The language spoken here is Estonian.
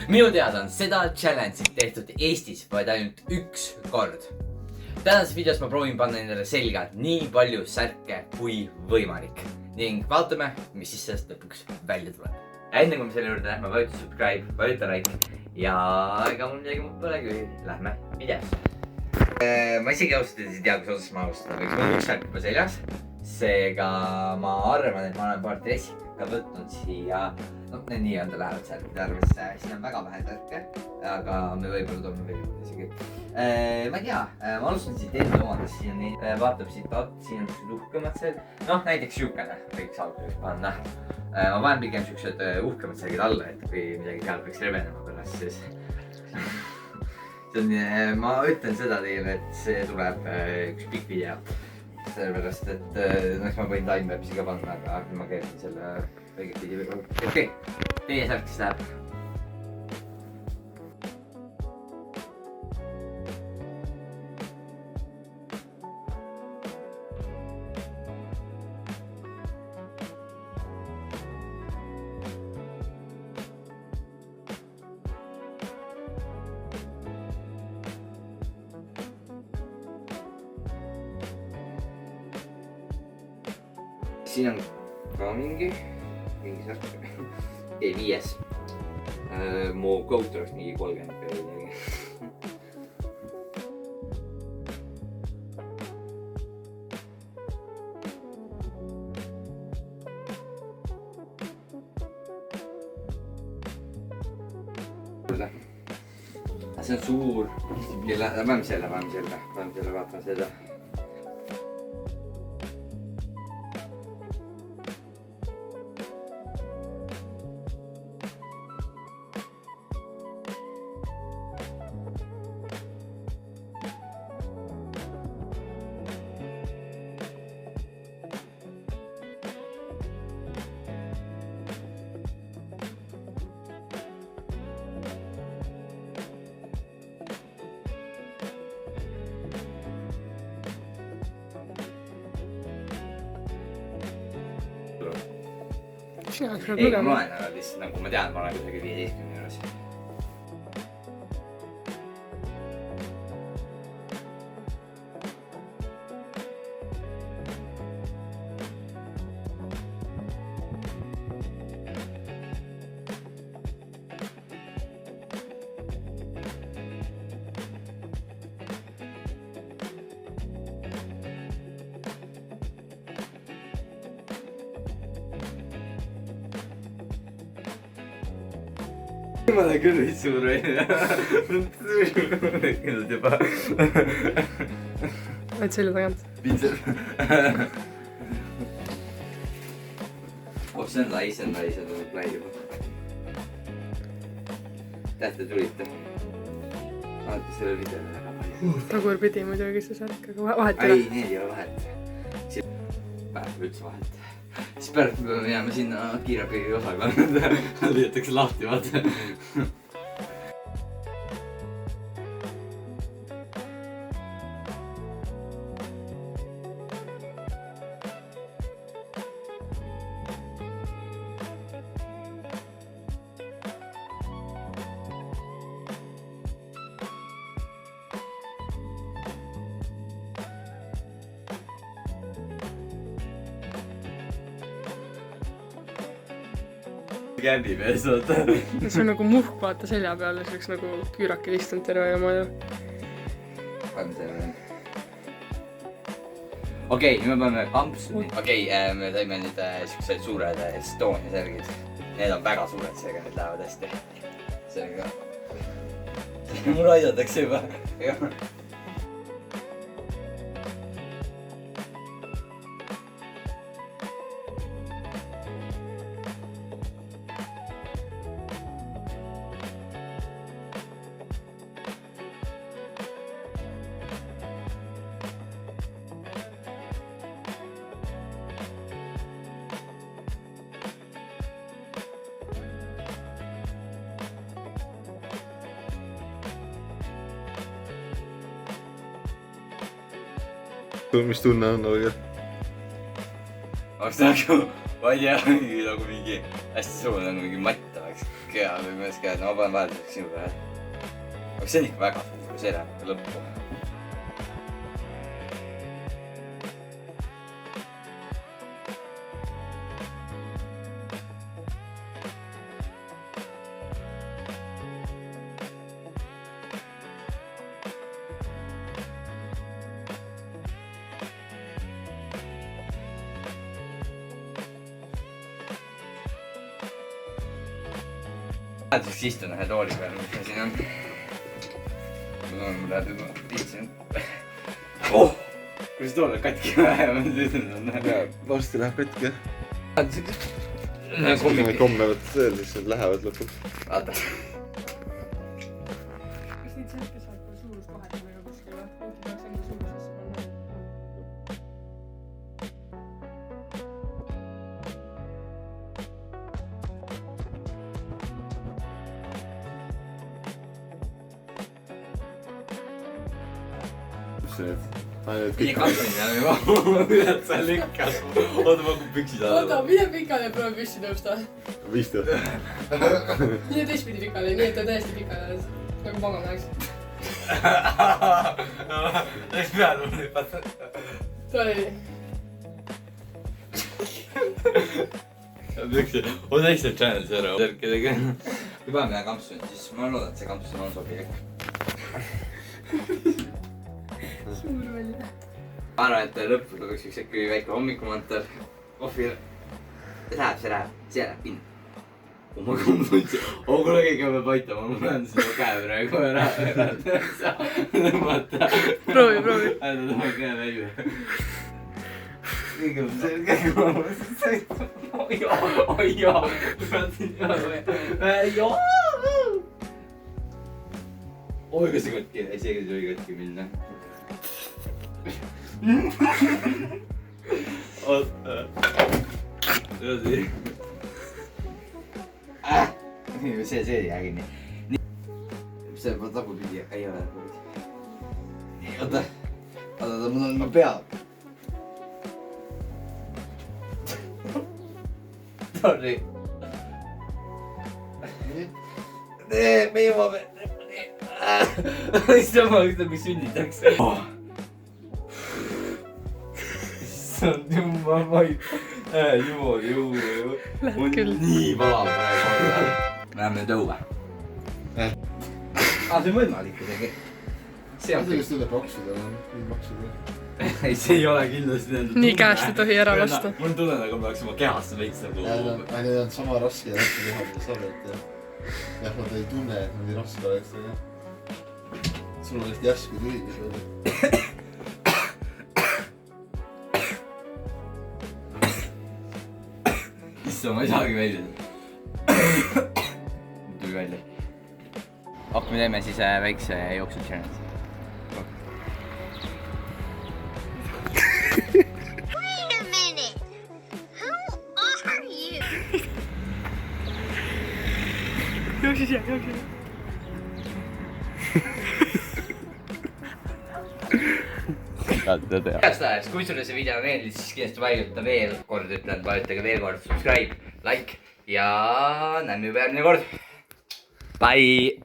Minu teada on seda challenge'it tehtud Eestis vaid ainult üks kord. Tänases videos ma proovin panna endale selga nii palju särke kui võimalik. Ning vaatame, mis siis sellest lõpuks välja tuleb. Enne kui me selle juurde lähme, vajuta subscribe, vajuta like ja ega mul midagi muud polegi, lähme videosse. Ma isegi ausalt ei tea, kus osas ma alustada võiks. Mul üks särk juba seljas. Seega ma arvan, et ma olen paar dressika võtnud siia. Need nii-öelda lähevad särkide arvesse. Siin on väga vähe särke, aga me võibolla toome veel juurde isegi. Ma ei tea, ma alustan siit enda omadest. Siin on vaatab siit alt, siin on uhkemad särgid. Näiteks siukene võiks alguses panna. Ma panen pigem siuksed uhkemad särgid alla, et kui midagi seal peaks revenema pärast, siis ma ütlen seda teile, et see tuleb üks pikk video. Sellepärast, et ma võin timepapsi ka panna, aga ma keersin selle õiget video. Okei, teie särk siis läheb. Siin on ka mingi särk. Ei, 5. Mu GoPro oleks mingi 30 peale. See on suur. Paneme selle, vaatame seda. Ei, ma loen, aga lihtsalt nagu ma tean, ma olen kuidagi 15 juures. Ma olen küll võid suur välja. Nüüd juba. Võid selle tagant. Pinsel. See on lai, see tuleb lai juba. Tähte tulite. Vaata selle video väga palju. Tagurpidi muidugi see särk, aga vahet üle. Ei, need ei ole vahet. Päev üldse vahet. Siis pärast me peame jääma sinna kiirabiga osakonda. Nad jätakse lahti, vaata. Kämbimees, vaata. See on nagu muhk, vaata selja peale, see oleks nagu küürakil istunud terve oma ju. Paneme selle. Okei, nüüd me paneme kampsuni. Okei, me saime nüüd siuksed suured Estonia särgid. Need on väga suured, seega need lähevad hästi. Seega. Mul aidatakse juba. Mis tunne on olnud? Oleks nagu, ma ei tea, nagu mingi hästi suur, nagu mingi matt oleks kea või mõnes käed, no ma panen vahelduseks sinu peale. Aga see on ikka väga suur, see läheb lõppu. Vahelduseks istun ühe tooli peal, mis me siin on. Mul läheb juba viitsin. Oh! Kui see tool läheb katki vähem, varsti läheb katki, jah? Kommid. Kommevad seal, siis need lähevad lõpuks. Vaata. Kas neid särke saab ka suurus vahetada ka kuskile? Äkki peaks enda suurusesse panna? Mis see nüüd? Need Nii kõik katsin seal juba. Kuidas sa lükkad? Oota, ma kui püksid alla. Oota, mine pikali ja proovi püssi tõusta. vist jah. Mine teistpidi pikali, nii et ta täiesti pikali alles. Nagu magama läheks. Läks peale mul nüüd, vaata. Too oli nii. On hästi channel'is ära. Särkedega. Kui paneme ühe kampsuni, siis ma loodan, et see kampsun on sobilik. Suur välja. Ma arvan, et lõppu tuleks üks äkki väike hommikumantel. Kohvile. See läheb pinna. Oh ma kummutsi. Oh kuule keegi peab aitama, ma pean seda käe praegu ära. Tõmmata. Proovi. Äända tõmma käe välja. Kõige on selge, kui ma mõtlesin sõitma. Oi jaa. Oi, kas see katki? Ei, see ei või katki minna. Oota. See ei jää kinni. See tagurpidi ei ole tagurpidi. Oota, mul on pea. Sorry. Me jõuame. Sama õhtul, kui sünnitakse. Issand jumal, ma ei... Jumal. Lähed küll. Nii palav praegu. Läheme nüüd õue. See on võimalik kuidagi. See on kõik. tuleb maksuda, nii maksuda. Ei, see ei ole kindlasti nende Nii käest ei tohi ära lasta. Mul tunne nagu me oleks oma kehast veits nagu... Need on sama raske ja raske teha, mida sa oled. Jah, nad ei tunne, et nad nii raske oleks, aga... Sul on lihtsalt järsku tuli. Issa, ma ei saagi välja. Tuli välja. Me teeme siis väikse jooksu challenge. Wait a minute. Who are you? Jooksis jää. Igastahes, kui sulle see video meeldis, siis kindlasti vajuta veel kord, ütlen, vajutage veel kord subscribe, like ja näeme juba järgmine kord. Bye!